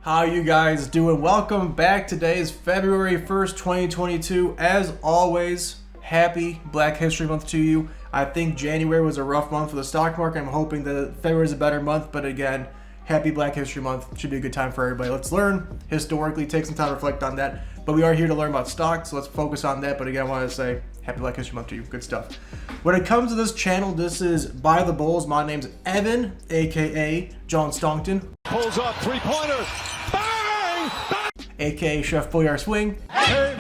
How you guys doing? Welcome back. Today is February 1st, 2022. As always, happy Black History Month to you. I think January was a rough month for the stock market. I'm hoping that February is a better month, but again, happy Black History Month. Should be a good time for everybody. Let's learn historically, take some time to reflect on that. But we are here to learn about stocks, so let's focus on that. But again, I want to say happy Black History Month to you. Good stuff. When it comes to this channel, this is By the Bulls. My name's Evan, aka John Stonkton. Pulls up three-pointer. Bang! Bang! AKA Chef Boyar Swing. Hey,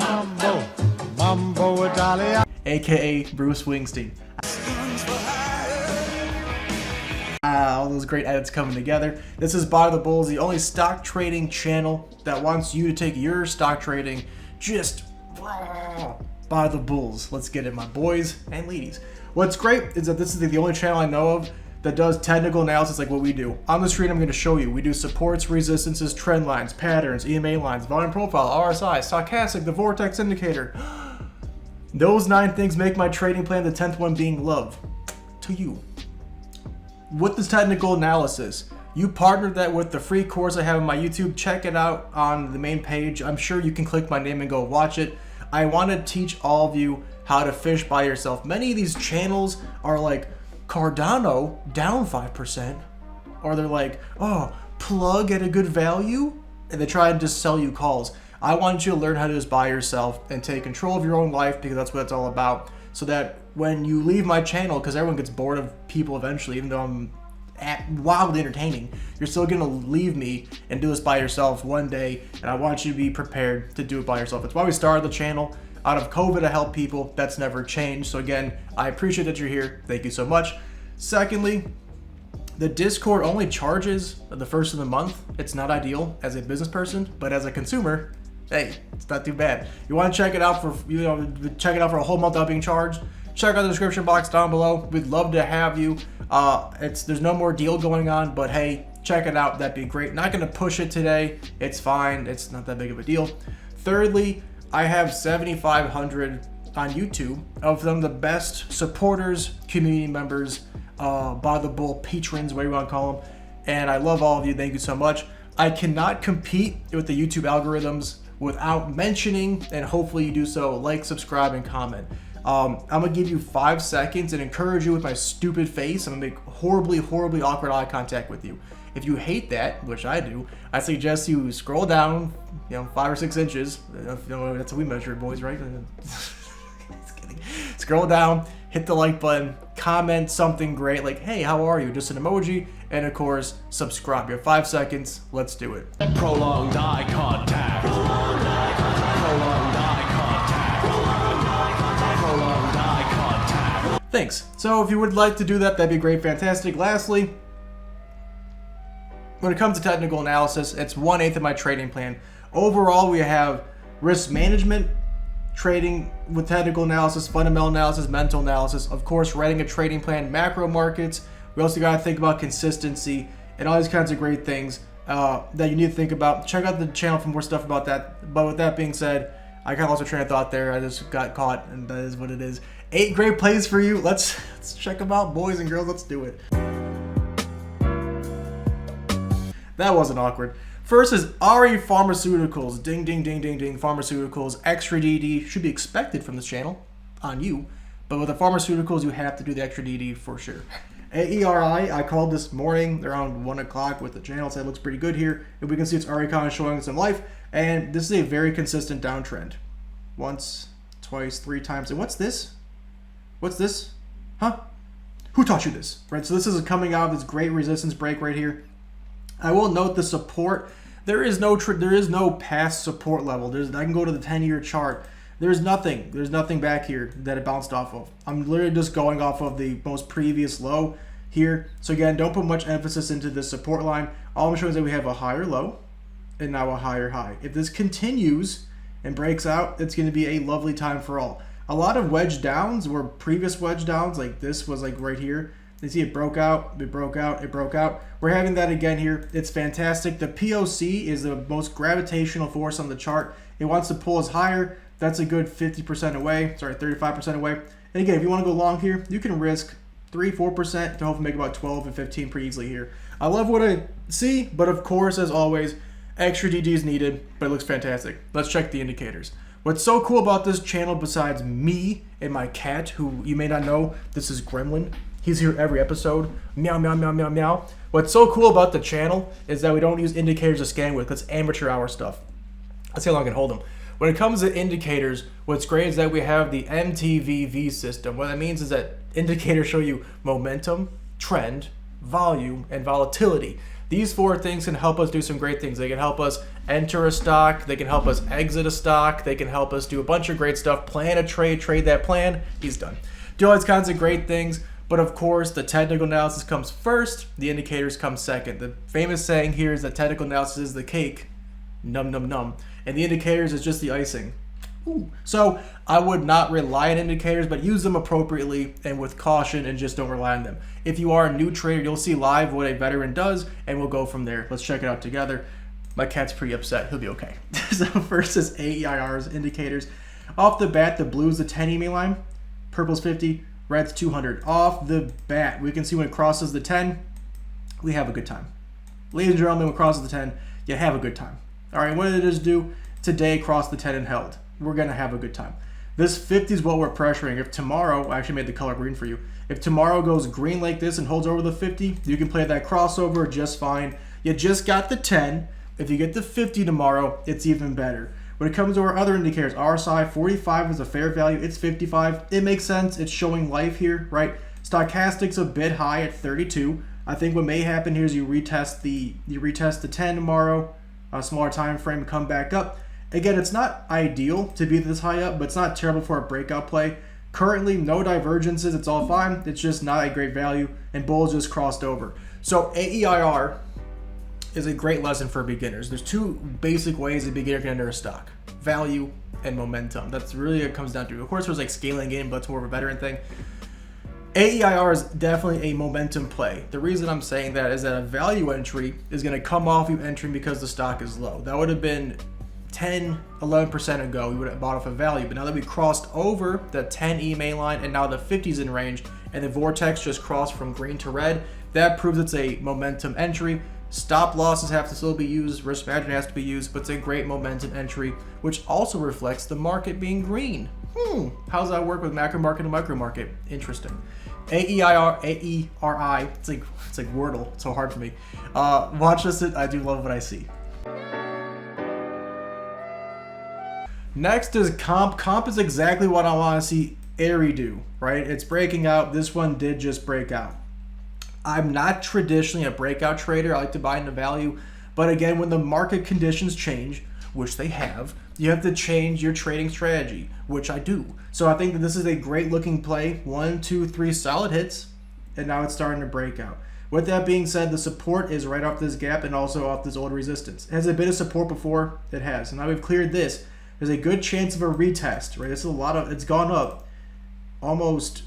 Mambo Italia. AKA Bruce Wingstein. All those great edits coming together. This is By the Bulls, the only stock trading channel that wants you to take your stock trading just by the bulls. Let's get it, my boys and ladies. What's great is that this is the only channel I know of that does technical analysis like what we do. On the screen, I'm going to show you. We do supports, resistances, trend lines, patterns, EMA lines, volume profile, RSI, stochastic, the vortex indicator. Those 9 things make my trading plan, the 10th one being love to you. With this technical analysis, you partnered that with the free course I have on my YouTube. Check it out on the main page. I'm sure you can click my name and go watch it. I want to teach all of you how to fish by yourself. Many of these channels are like Cardano down 5%, or they're like, oh, plug at a good value, and they try and just sell you calls. I want you to learn how to just buy yourself and take control of your own life, because that's what it's all about. So that when you leave my channel, because everyone gets bored of people eventually, even though I'm wildly entertaining, you're still gonna leave me and do this by yourself one day, and I want you to be prepared to do it by yourself. That's why we started the channel, out of COVID, to help people. That's never changed. So again, I appreciate that you're here. Thank you so much. Secondly, the Discord only charges the first of the month. It's not ideal as a business person, but as a consumer, hey, it's not too bad. You want to check it out for a whole month without being charged? Check out the description box down below. We'd love to have you. There's no more deal going on, but hey, check it out. That'd be great. Not going to push it today. It's fine. It's not that big of a deal. Thirdly, I have 7,500 on YouTube of them, the best supporters, community members, By the Bull patrons, whatever you want to call them. And I love all of you. Thank you so much. I cannot compete with the YouTube algorithms without mentioning, and hopefully you do so, like, subscribe, and comment. I'm gonna give you 5 seconds and encourage you with my stupid face. I'm gonna make horribly awkward eye contact with you. If you hate that, which I do, I suggest you scroll down, 5 or 6 inches. That's how we measure it, boys, right? Just kidding. Scroll down, hit the like button, comment something great like, hey, how are you? Just an emoji, and of course, subscribe. You have 5 seconds. Let's do it. Prolonged eye contact. Prolonged eye contact. Prolonged eye contact. Prolonged eye contact. Thanks. So if you would like to do that, that'd be great, fantastic. Lastly, when it comes to technical analysis, it's 1/8 of my trading plan. Overall, we have risk management, trading with technical analysis, fundamental analysis, mental analysis, of course, writing a trading plan, macro markets. We also got to think about consistency and all these kinds of great things that you need to think about. Check out the channel for more stuff about that. But with that being said, I kind of lost a train of thought there. I just got caught, and that is what it is. 8 great plays for you. Let's check them out, boys and girls. Let's do it. That wasn't awkward. First is AERI Pharmaceuticals. Ding, ding, ding, ding, ding. Pharmaceuticals. Extra DD should be expected from this channel on you. But with the pharmaceuticals, you have to do the extra DD for sure. AERI, I called this morning around 1 o'clock with the channel. So it looks pretty good here. And we can see it's already kind of showing some life. And this is a very consistent downtrend. Once, twice, 3 times. And what's this? What's this? Huh? Who taught you this? Right. So this is coming out of this great resistance break right here. I will note the support. There is no past support level. I can go to the 10-year chart. There's nothing back here that it bounced off of. I'm literally just going off of the most previous low here. So again, don't put much emphasis into this support line. All I'm showing is that we have a higher low and now a higher high. If this continues and breaks out, it's going to be a lovely time for all. A lot of wedge downs were previous wedge downs, like this was like right here. You see it broke out, it broke out, it broke out. We're having that again here. It's fantastic. The POC is the most gravitational force on the chart. It wants to pull us higher. That's a good 50% away, sorry, 35% away. And again, if you want to go long here, you can risk 3-4% to hopefully make about 12 and 15 pretty easily here. I love what I see, but of course, as always, Extra DDs needed, but it looks fantastic. Let's check the indicators. What's so cool about this channel besides me and my cat, who you may not know, this is Gremlin. He's here every episode. Meow, meow, meow, meow, meow. What's so cool about the channel is that we don't use indicators to scan with. That's amateur hour stuff. Let's see how long I can hold them. When it comes to indicators, what's great is that we have the MTVV system. What that means is that indicators show you momentum, trend, volume, and volatility. These 4 things can help us do some great things. They can help us enter a stock. They can help us exit a stock. They can help us do a bunch of great stuff. Plan a trade, trade that plan. He's done. Do all these kinds of great things. But of course, the technical analysis comes first. The indicators come second. The famous saying here is that technical analysis is the cake. Num, num, num. And the indicators is just the icing. Ooh. So I would not rely on indicators, but use them appropriately and with caution, and just don't rely on them. If you are a new trader, you'll see live what a veteran does, and we'll go from there. Let's check it out together. My cat's pretty upset. He'll be okay. So first is AERI's indicators. Off the bat, the blue is the 10 EMA line, purple's 50, red's 200. Off the bat, we can see when it crosses the 10, we have a good time. Ladies and gentlemen, when it crosses the 10, you have a good time. All right, what did it just do? Today crossed the 10 and held. We're going to have a good time. This 50 is what we're pressuring. If tomorrow, I actually made the color green for you. If tomorrow goes green like this and holds over the 50, you can play that crossover just fine. You just got the 10. If you get the 50 tomorrow, it's even better. When it comes to our other indicators, RSI 45 is a fair value. It's 55. It makes sense. It's showing life here, right? Stochastic's a bit high at 32. I think what may happen here is you retest the 10 tomorrow, a smaller time frame, come back up. Again, it's not ideal to be this high up, but it's not terrible for a breakout play. Currently, no divergences. It's all fine. It's just not a great value, and bulls just crossed over. So AERI is a great lesson for beginners. There's 2 basic ways a beginner can enter a stock: value and momentum. That's really what it comes down to. Of course, there's like scaling in, but it's more of a veteran thing. AERI is definitely a momentum play. The reason I'm saying that is that a value entry is going to come off you entering because the stock is low. That would have been 10, 11% ago, we would have bought off a value. But now that we crossed over the 10 EMA line and now the 50's in range and the vortex just crossed from green to red, that proves it's a momentum entry. Stop losses have to still be used, risk management has to be used, but it's a great momentum entry, which also reflects the market being green. How does that work with macro market and micro market? Interesting. AERI, it's like Wordle. It's so hard for me. Watchlist, I do love what I see. Next is comp. Comp is exactly what I want to see AERI do, right? It's breaking out. This one did just break out. I'm not traditionally a breakout trader. I like to buy into value. But again, when the market conditions change, which they have, you have to change your trading strategy, which I do. So I think that this is a great looking play. 1, 2, 3 solid hits, and now it's starting to break out. With that being said, the support is right off this gap and also off this old resistance. It has a bit of support before, it has. And now we've cleared this. There's a good chance of a retest, right? This is it's gone up almost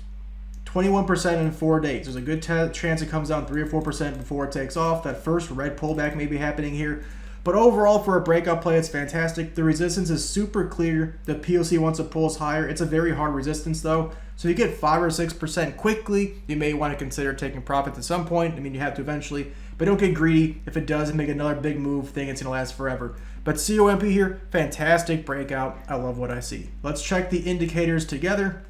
21% in 4 days. There's a good chance it comes down 3 or 4% before it takes off. That first red pullback may be happening here. But overall, for a breakout play, it's fantastic. The resistance is super clear. The POC wants to pulls higher. It's a very hard resistance, though. So you get 5 or 6% quickly. You may want to consider taking profits at some point. I mean, you have to eventually. But don't get greedy. If it does make another big move, think it's going to last forever. But COMP here, fantastic breakout. I love what I see. Let's check the indicators together.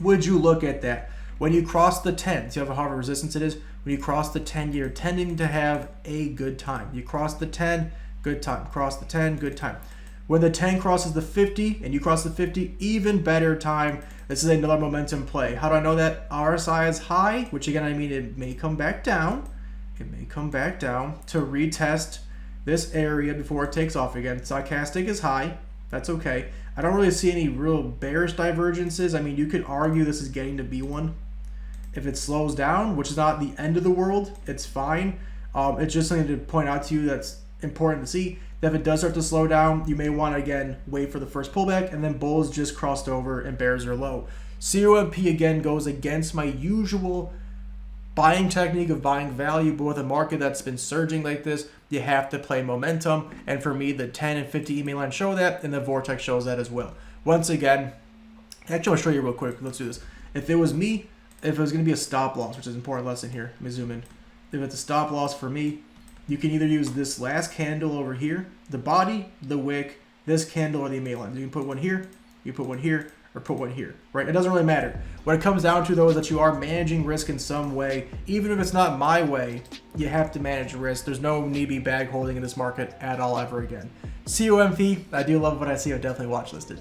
Would you look at that? When you cross the 10, see how hard of resistance it is? When you cross the 10, you're tending to have a good time. You cross the 10, good time. Cross the 10, good time. When the 10 crosses the 50 and you cross the 50, even better time. This is another momentum play. How do I know that? RSI is high, which again, I mean, it may come back down. It may come back down to retest this area before it takes off again. Stochastic is high. That's okay. I don't really see any real bearish divergences. I mean, you could argue this is getting to be one. If it slows down, which is not the end of the world, it's fine. It's just something to point out to you that's important to see. That if it does start to slow down, you may want to, again, wait for the first pullback, and then bulls just crossed over and bears are low. COMP, again, goes against my usual buying technique of buying value, but with a market that's been surging like this, you have to play momentum. And for me, the 10 and 50 EMA line show that, and the vortex shows that as well. Once again, actually, I'll show you real quick. Let's do this. If it was me, if it was going to be a stop loss, which is an important lesson here, let me zoom in. If it's a stop loss for me, you can either use this last candle over here, the body, the wick, this candle, or the EMA lines. You can put one here, you put one here, or put one here, right? It doesn't really matter. What it comes down to, though, is that you are managing risk in some way. Even if it's not my way, you have to manage risk. There's no NWBI bag holding in this market at all ever again. COMP, I do love what I see. I'll definitely watch listed.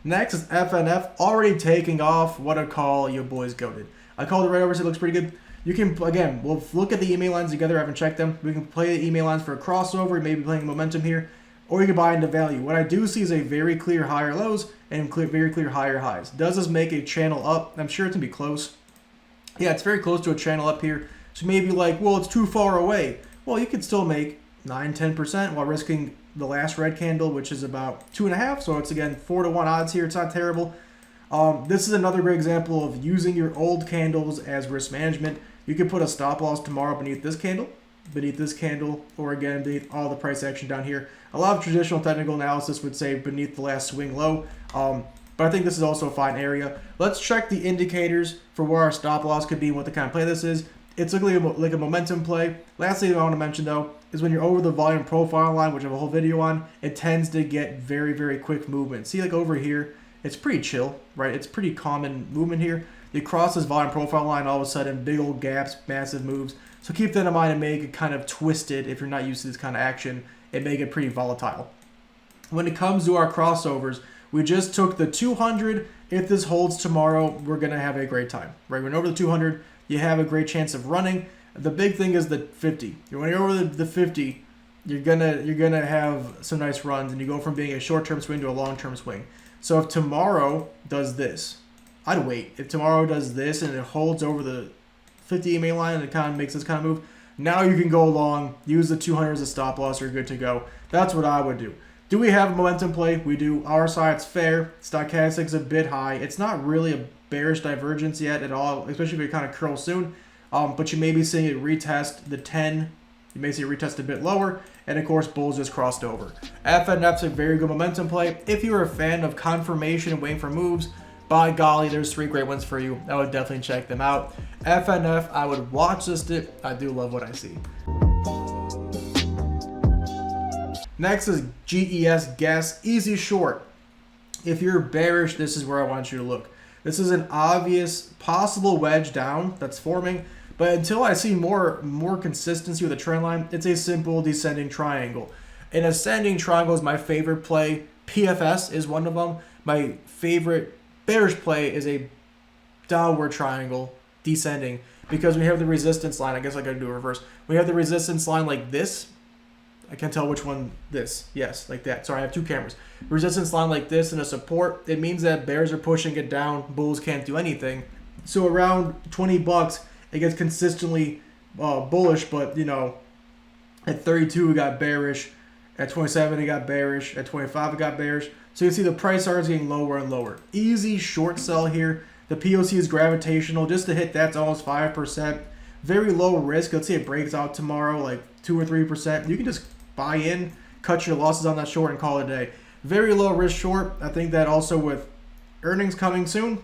Next is FNF, already taking off what I call your boys goated. I called it right over, so it looks pretty good. You can, again, we'll look at the email lines together. I haven't checked them. We can play the email lines for a crossover, maybe playing momentum here, or you can buy into value. What I do see is a very clear higher lows and very clear higher highs. Does this make a channel up? I'm sure it's going to be close. Yeah, it's very close to a channel up here. So maybe like, well, it's too far away. Well, you could still make 9-10% while risking the last red candle, which is about 2.5. So it's, again, 4-1 odds here. It's not terrible. This is another great example of using your old candles as risk management. You could put a stop loss tomorrow beneath this candle, or again, beneath all the price action down here. A lot of traditional technical analysis would say beneath the last swing low, but I think this is also a fine area. Let's check the indicators for where our stop loss could be and what the kind of play this is. It's looking like a momentum play. Last thing I want to mention, though, is when you're over the volume profile line, which I have a whole video on, it tends to get very, very quick movement. See, like over here, it's pretty chill, right? It's pretty common movement here. You cross this volume profile line, all of a sudden, big old gaps, massive moves. So keep that in mind and make it kind of twisted if you're not used to this kind of action. It may get pretty volatile. When it comes to our crossovers, we just took the 200. If this holds tomorrow, we're going to have a great time, right? When over the 200, you have a great chance of running. The big thing is the 50. When you're over the 50, you're gonna have some nice runs, and you go from being a short-term swing to a long-term swing. So if tomorrow does this, I'd wait. If tomorrow does this and it holds over the 50 EMA line and it kind of makes this kind of move, now you can go long, use the 200 as a stop loss, you're good to go. That's what I would do. Do we have a momentum play? We do. Our side's fair. Stochastic's a bit high. It's not really a bearish divergence yet at all, especially if it kind of curls soon. But you may be seeing it retest the 10. You may see it retest a bit lower. And, of course, bulls just crossed over. FNF's a very good momentum play. If you're a fan of confirmation and waiting for moves, by golly, there's 3 great ones for you. I would definitely check them out. FNF, I would watch list it. I do love what I see. Next is GES Guess Easy Short. If you're bearish, this is where I want you to look. This is an obvious possible wedge down that's forming, but until I see more consistency with the trend line, it's a simple descending triangle. An ascending triangle is my favorite play. PFS is one of them. My favorite bearish play is a downward triangle descending, because we have the resistance line. I guess I gotta do a reverse. We have the resistance line like this. I can't tell which one this. Yes, like that. Sorry, I have 2 cameras. Resistance line like this and a support. It means that bears are pushing it down. Bulls can't do anything. So around 20 bucks, it gets consistently bullish, but, you know, at 32, it got bearish. At 27, it got bearish. At 25, it got bearish. So you can see the price starts getting lower and lower. Easy short sell here. The POC is gravitational. Just to hit that's almost 5%. Very low risk. Let's say it breaks out tomorrow, like 2 or 3%. You can just buy in, cut your losses on that short, and call it a day. Very low risk short. I think that also with earnings coming soon,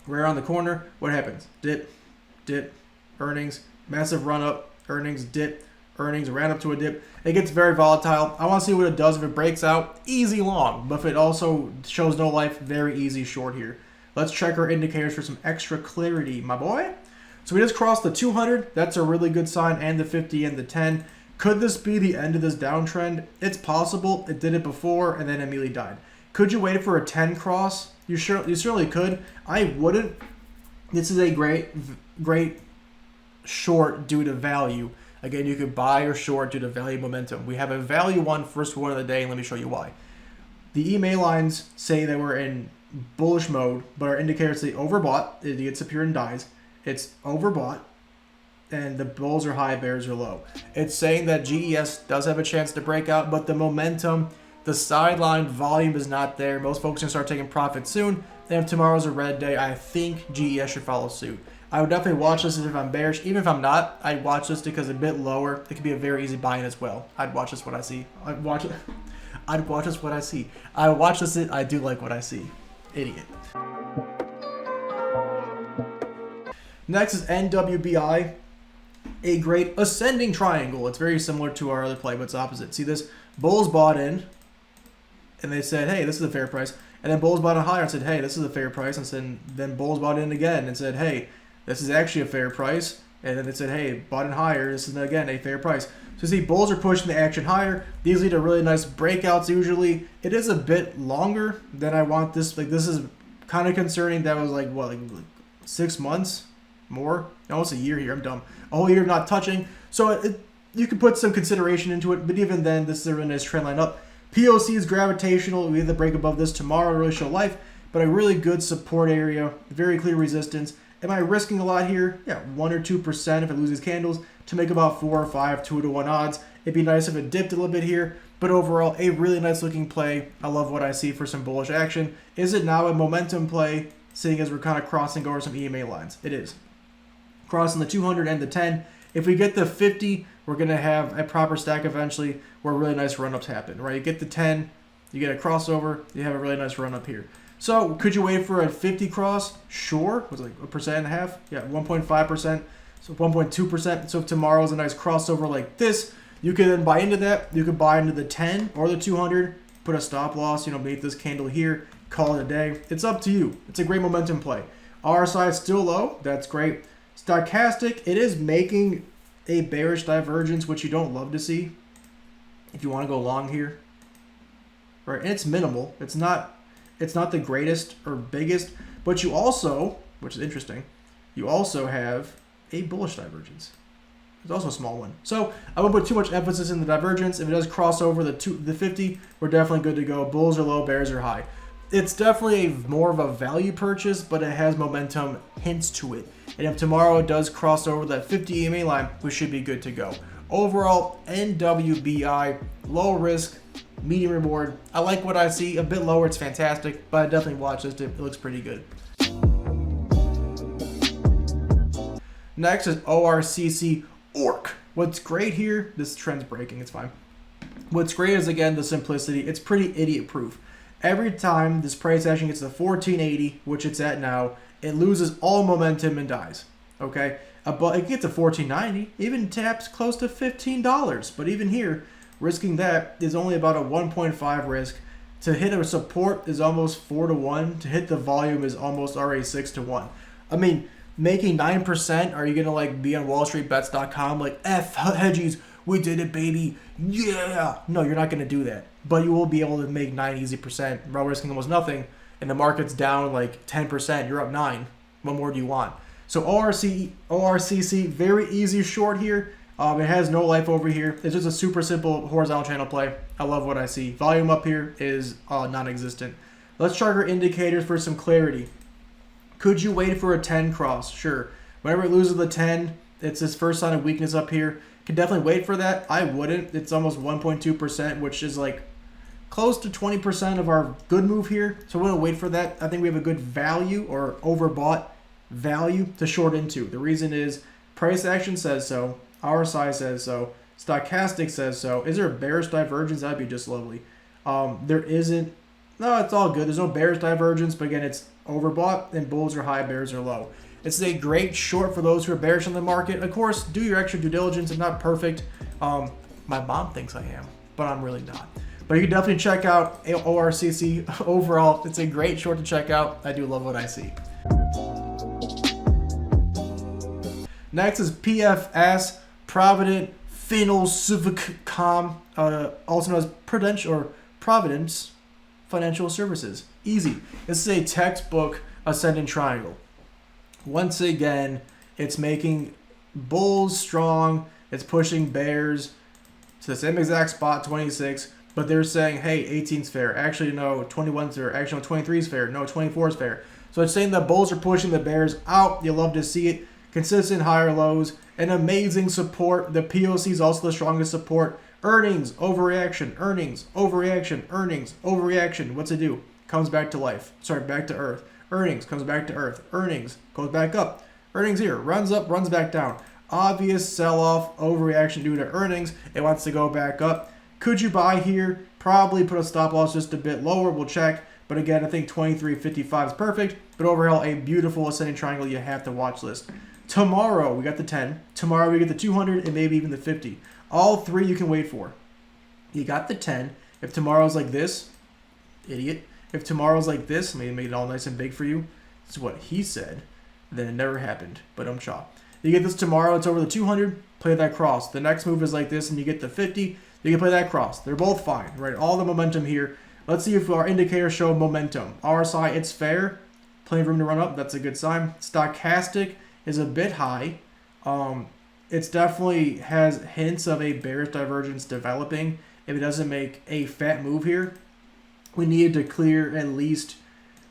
right around the corner, what happens? Dip, dip, earnings, massive run up, earnings, dip, earnings, ran up to a dip. It gets very volatile. I want to see what it does if it breaks out. Easy long, but if it also shows no life, very easy short here. Let's check our indicators for some extra clarity, my boy. So we just crossed the 200. That's a really good sign, and the 50 and the 10. Could this be the end of this downtrend? It's possible. It did it before and then immediately died. Could you wait for a 10 cross? You certainly could. I wouldn't. This is a great short due to value. Again, you could buy or short due to value momentum. We have a value one first one of the day, and let me show you why. The EMA lines say that we're in bullish mode, but our indicators say overbought. It gets up here and dies. It's overbought, and the bulls are high, bears are low. It's saying that GES does have a chance to break out, but the momentum, the sideline volume is not there. Most folks are going to start taking profit soon. And if tomorrow's a red day, I think GES should follow suit. I would definitely watch this if I'm bearish. Even if I'm not, I'd watch this because a bit lower. It could be a very easy buy-in as well. I'd watch this what I see. I'd watch this what I see. I watch this. I do like what I see. Idiot. Next is NWBI, a great ascending triangle. It's very similar to our other play, but it's opposite. See this? Bulls bought in, and they said, hey, this is a fair price. And then bulls bought in higher and said, hey, this is a fair price. And then bulls bought in again and said, hey, this is actually a fair price. And then they said, hey, bought in higher. This is, again, a fair price. So see, bulls are pushing the action higher. These lead to really nice breakouts usually. It is a bit longer than I want this. Like, this is kind of concerning. That was like, what, like 6 months? More? Almost a year here. I'm dumb. A whole year of not touching. So you can put some consideration into it. But even then, this is a really nice trend line up. POC is gravitational. We either break above this tomorrow or really show life. But a really good support area. Very clear resistance. Am I risking a lot here? Yeah, 1 or 2% if it loses candles to make about 4 or 5 2-to-1 odds. It'd be nice if it dipped a little bit here, but overall, a really nice looking play. I love what I see for some bullish action. Is it now a momentum play, seeing as we're kind of crossing over some EMA lines? It is. Crossing the 200 and the 10. If we get the 50, we're going to have a proper stack eventually where really nice run-ups happen, right? You get the 10, you get a crossover, you have a really nice run-up here. So, could you wait for a 50 cross? Sure. Was it like 1.5%? Yeah, 1.5%. So 1.2%. So if tomorrow's a nice crossover like this, you can then buy into that. You could buy into the 10 or the 200, put a stop loss, beneath this candle here, call it a day. It's up to you. It's a great momentum play. RSI is still low. That's great. Stochastic, it is making a bearish divergence, which you don't love to see if you want to go long here. Right? And it's minimal. It's not the greatest or biggest, but you also, which is interesting, you also have a bullish divergence. It's also a small one. So I won't put too much emphasis in the divergence. If it does cross over the 50, we're definitely good to go. Bulls are low, bears are high. It's definitely more of a value purchase, but it has momentum hints to it. And if tomorrow it does cross over that 50 EMA line, we should be good to go. Overall, NWBI, low risk, medium reward. I like what I see. A bit lower, it's fantastic, but I definitely watch this. It looks pretty good. Next is ORCC ORC. What's great here, this trend's breaking, it's fine. What's great is, again, the simplicity. It's pretty idiot proof. Every time this price action gets to 1480, which it's at now, it loses all momentum and dies. Okay? But it gets to 1490, even taps close to $15. But even here, risking that is only about a 1.5 risk. To hit a support is almost 4-to-1. To hit the volume is almost already 6-to-1. I mean, making 9%, are you going to like be on wallstreetbets.com like, F hedgies, we did it, baby. Yeah. No, you're not going to do that. But you will be able to make 9 easy percent while risking almost nothing. And the market's down like 10%. You're up 9. What more do you want? So ORCC, very easy short here. It has no life over here. It's just a super simple horizontal channel play. I love what I see. Volume up here is non-existent. Let's chart our indicators for some clarity. Could you wait for a 10 cross? Sure. Whenever it loses the 10, it's this first sign of weakness up here. Can definitely wait for that. I wouldn't. It's almost 1.2%, which is like close to 20% of our good move here. So we wouldn't wait for that. I think we have a good value or overbought value to short into. The reason is price action says so. RSI says so. Stochastic says so. Is there a bearish divergence? That'd be just lovely. There isn't. No, it's all good. There's no bearish divergence, but again, it's overbought and bulls are high, bears are low. It's a great short for those who are bearish on the market. Of course, do your extra due diligence. I'm not perfect. My mom thinks I am, but I'm really not. But you can definitely check out ORCC. Overall, it's a great short to check out. I do love what I see. Next is PFS, Provident Financial, also known as Prudential or Providence Financial Services. Easy. This is a textbook ascending triangle. Once again, it's making bulls strong. It's pushing bears to the same exact spot, 26. But they're saying, hey, 18's fair. Actually, no, 21's fair. Actually, no, 23's fair. No, 24's fair. So it's saying the bulls are pushing the bears out. You love to see it. Consistent higher lows. An amazing support. The POC is also the strongest support. Earnings, overreaction, earnings, overreaction, earnings, overreaction. What's it do? Comes back to life. Sorry, back to earth. Earnings comes back to earth. Earnings goes back up. Earnings here. Runs up, runs back down. Obvious sell-off, overreaction due to earnings. It wants to go back up. Could you buy here? Probably put a stop loss just a bit lower. We'll check. But again, I think 23.55 is perfect. But overall, a beautiful ascending triangle you have to watch list. Tomorrow, we got the 10. Tomorrow, we get the 200 and maybe even the 50. All three you can wait for. You got the 10. If tomorrow's like this, idiot. If tomorrow's like this, maybe make it all nice and big for you. This is what he said. Then it never happened. But I'm sure. You get this tomorrow, it's over the 200, play that cross. The next move is like this, and you get the 50, you can play that cross. They're both fine, right? All the momentum here. Let's see if our indicators show momentum. RSI, it's fair. Plenty of room to run up, that's a good sign. Stochastic is a bit high. It's definitely has hints of a bearish divergence developing if it doesn't make a fat move here. We need to clear at least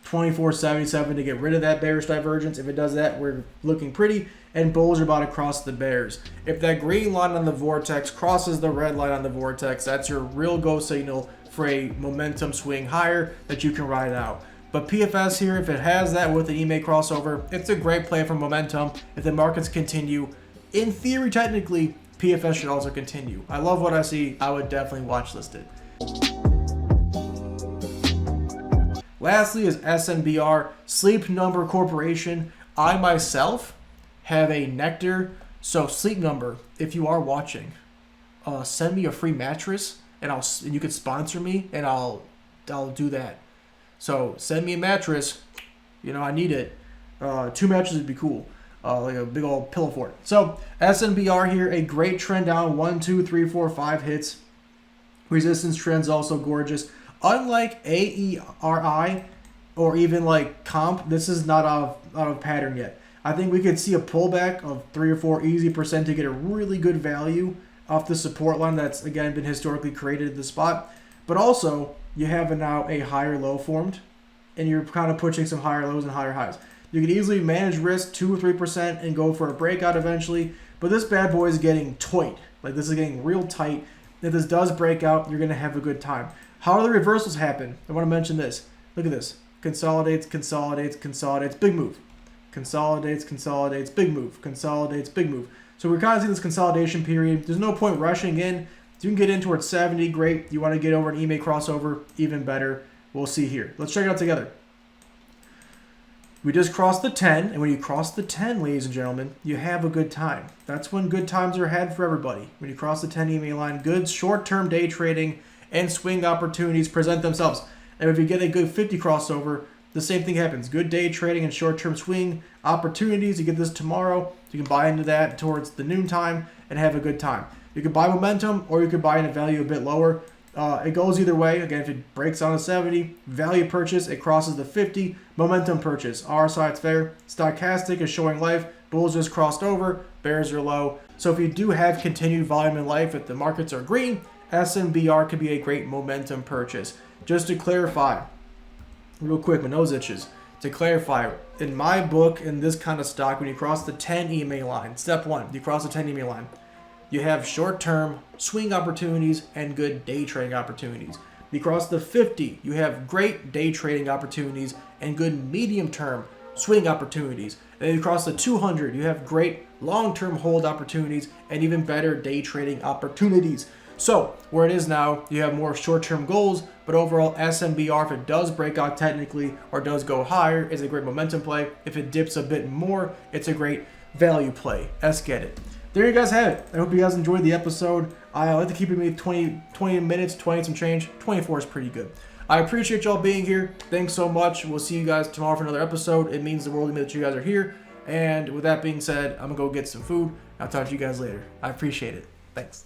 24.77 to get rid of that bearish divergence. If it does that, we're looking pretty, and bulls are about to cross the bears. If that green line on the vortex crosses the red line on the vortex, that's your real go signal for a momentum swing higher that you can ride out. But PFS here, if it has that with an EMA crossover, it's a great play for momentum. If the markets continue, in theory, technically, PFS should also continue. I love what I see. I would definitely watch list it. Lastly is SNBR, Sleep Number Corporation. I myself have a Nectar. So Sleep Number, if you are watching, send me a free mattress and you could sponsor me and I'll do that. So send me a mattress. You know, I need it. 2 mattresses would be cool. Like a big old pillow fort. So SNBR here, a great trend down. 1, 2, 3, 4, 5 hits. Resistance trend's also gorgeous. Unlike AERI or even like comp, this is not out of pattern yet. I think we could see a pullback of 3 or 4 easy % to get a really good value off the support line that's, again, been historically created at the spot. But also, you have now a higher low formed, and you're kind of pushing some higher lows and higher highs. You can easily manage risk 2 or 3% and go for a breakout eventually, but this bad boy is getting tight. Like, this is getting real tight. If this does break out, you're going to have a good time. How do the reversals happen? I want to mention this. Look at this. Consolidates, consolidates, consolidates, big move. Consolidates, consolidates, big move. Consolidates, big move. So we're kind of seeing this consolidation period. There's no point rushing in. If you can get in towards 70, great. You want to get over an EMA crossover, even better. We'll see here. Let's check it out together. We just crossed the 10, and when you cross the 10, ladies and gentlemen, you have a good time. That's when good times are ahead for everybody. When you cross the 10 EMA line, good short-term day trading and swing opportunities present themselves. And if you get a good 50 crossover, the same thing happens. Good day trading and short-term swing opportunities. You get this tomorrow. You can buy into that towards the noon time and have a good time. You can buy momentum, or you could buy in a value a bit lower. It goes either way. Again, if it breaks on a 70, value purchase, it crosses the 50, momentum purchase. RSI, it's fair. Stochastic is showing life. Bulls just crossed over. Bears are low. So if you do have continued volume in life, if the markets are green, SNBR could be a great momentum purchase. Just to clarify, real quick, my nose itches. To clarify, in my book, in this kind of stock, when you cross the 10 EMA line, step 1, you cross the 10 EMA line, you have short-term swing opportunities and good day trading opportunities. You cross the 50, you have great day trading opportunities and good medium-term swing opportunities. And then you cross the 200, you have great long-term hold opportunities and even better day trading opportunities. So where it is now, you have more short-term goals, but overall SNBR, if it does break out technically or does go higher, is a great momentum play. If it dips a bit more, it's a great value play. Let's get it. There you guys have it. I hope you guys enjoyed the episode. I like to keep it maybe 20 minutes, 20 some change. 24 is pretty good. I appreciate y'all being here. Thanks so much. We'll see you guys tomorrow for another episode. It means the world to me that you guys are here. And with that being said, I'm going to go get some food. I'll talk to you guys later. I appreciate it. Thanks.